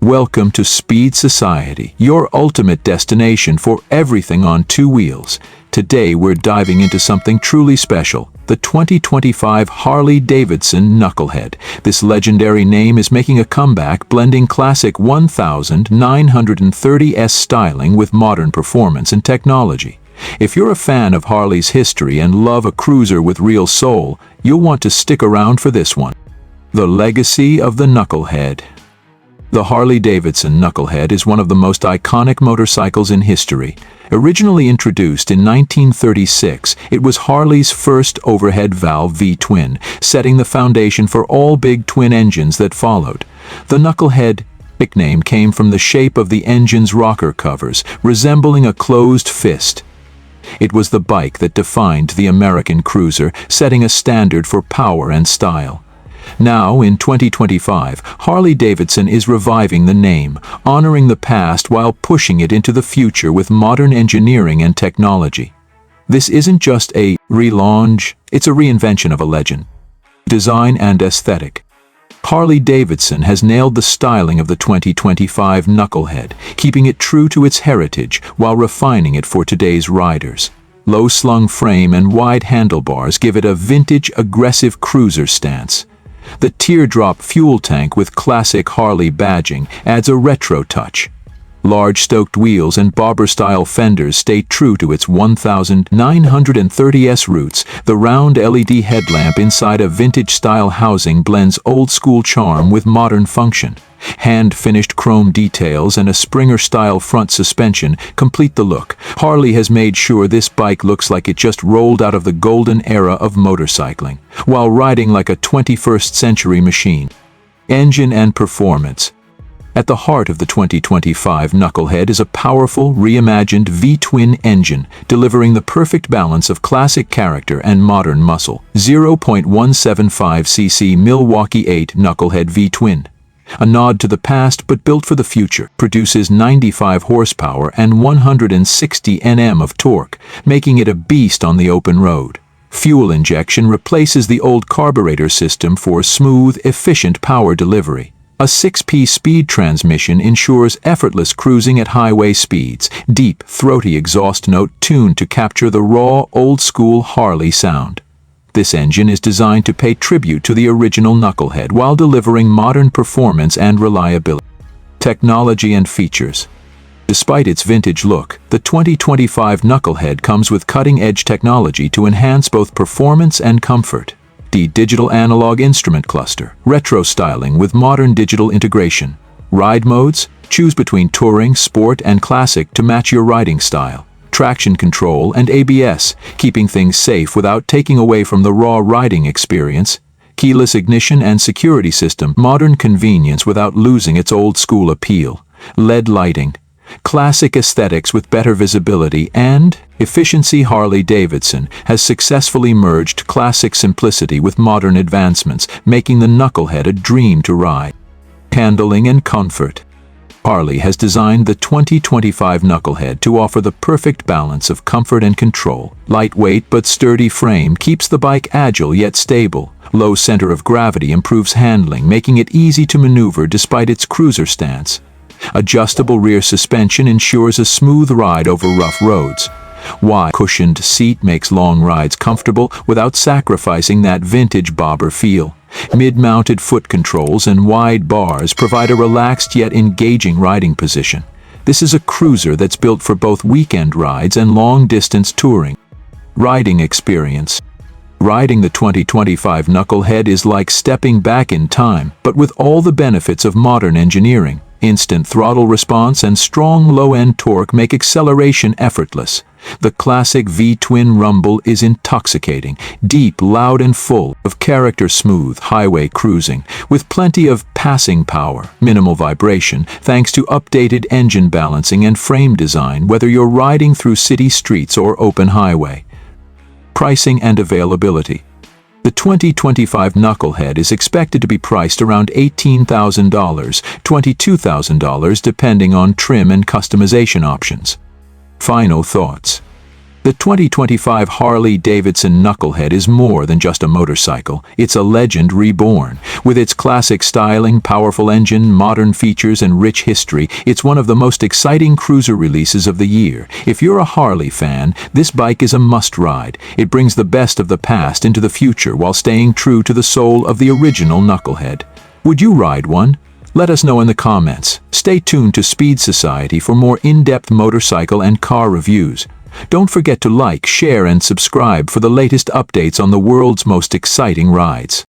Welcome to Speed Society, your ultimate destination for everything on two wheels. Today we're diving into something truly special, the 2025 Harley-Davidson Knucklehead. This legendary name is making a comeback, blending classic 1930s styling with modern performance and technology. If you're a fan of Harley's history and love a cruiser with real soul, you'll want to stick around for this one. The legacy of the Knucklehead. The Harley-Davidson Knucklehead is one of the most iconic motorcycles in history. Originally introduced in 1936, it was Harley's first overhead valve V-twin, setting the foundation for all big twin engines that followed. The Knucklehead nickname came from the shape of the engine's rocker covers, resembling a closed fist. It was the bike that defined the American cruiser, setting a standard for power and style. Now, in 2025, Harley-Davidson is reviving the name, honoring the past while pushing it into the future with modern engineering and technology. This isn't just a relaunch, it's a reinvention of a legend. Design and aesthetic. Harley-Davidson has nailed the styling of the 2025 Knucklehead, keeping it true to its heritage while refining it for today's riders. Low-slung frame and wide handlebars give it a vintage, aggressive cruiser stance. The teardrop fuel tank with classic Harley badging adds a retro touch. Large stoked wheels and bobber-style fenders stay true to its 1930s roots. The round LED headlamp inside a vintage-style housing blends old-school charm with modern function. Hand-finished chrome details and a Springer-style front suspension complete the look. Harley has made sure this bike looks like it just rolled out of the golden era of motorcycling, while riding like a 21st century machine. Engine and performance. At the heart of the 2025 Knucklehead is a powerful, reimagined V-twin engine, delivering the perfect balance of classic character and modern muscle. 0.175cc Milwaukee 8 Knucklehead V-twin. A nod to the past but built for the future, produces 95 horsepower and 160 Nm of torque, making it a beast on the open road. Fuel injection replaces the old carburetor system for smooth, efficient power delivery. A 6-piece speed transmission ensures effortless cruising at highway speeds. Deep, throaty exhaust note tuned to capture the raw, old-school Harley sound. This engine is designed to pay tribute to the original Knucklehead while delivering modern performance and reliability. Technology and features. Despite its vintage look, the 2025 Knucklehead comes with cutting-edge technology to enhance both performance and comfort. The digital analog instrument cluster, retro styling with modern digital integration. Ride modes, choose between touring, sport, and classic to match your riding style. Traction control and ABS, keeping things safe without taking away from the raw riding experience. Keyless ignition and security system, modern convenience without losing its old-school appeal. LED lighting, classic aesthetics with better visibility and efficiency. Harley-Davidson has successfully merged classic simplicity with modern advancements, making the Knucklehead a dream to ride. Handling and comfort. Harley has designed the 2025 Knucklehead to offer the perfect balance of comfort and control. Lightweight but sturdy frame keeps the bike agile yet stable. Low center of gravity improves handling, making it easy to maneuver despite its cruiser stance. Adjustable rear suspension ensures a smooth ride over rough roads. Wide cushioned seat makes long rides comfortable without sacrificing that vintage bobber feel. Mid-mounted foot controls and wide bars provide a relaxed yet engaging riding position. This is a cruiser that's built for both weekend rides and long-distance touring. Riding experience. Riding the 2025 Knucklehead is like stepping back in time, but with all the benefits of modern engineering. Instant throttle response and strong low-end torque make acceleration effortless. The classic V-twin rumble is intoxicating, deep, loud and full of character. Smooth highway cruising, with plenty of passing power, minimal vibration, thanks to updated engine balancing and frame design, whether you're riding through city streets or open highway. Pricing and availability. The 2025 Knucklehead is expected to be priced around $18,000, $22,000 depending on trim and customization options. Final thoughts. The 2025 Harley-Davidson Knucklehead is more than just a motorcycle. It's a legend reborn. With its classic styling, powerful engine, modern features, and rich history, it's one of the most exciting cruiser releases of the year. If you're a Harley fan, this bike is a must-ride. It brings the best of the past into the future while staying true to the soul of the original Knucklehead. Would you ride one? Let us know in the comments. Stay tuned to Speed Society for more in-depth motorcycle and car reviews. Don't forget to like, share, and subscribe for the latest updates on the world's most exciting rides.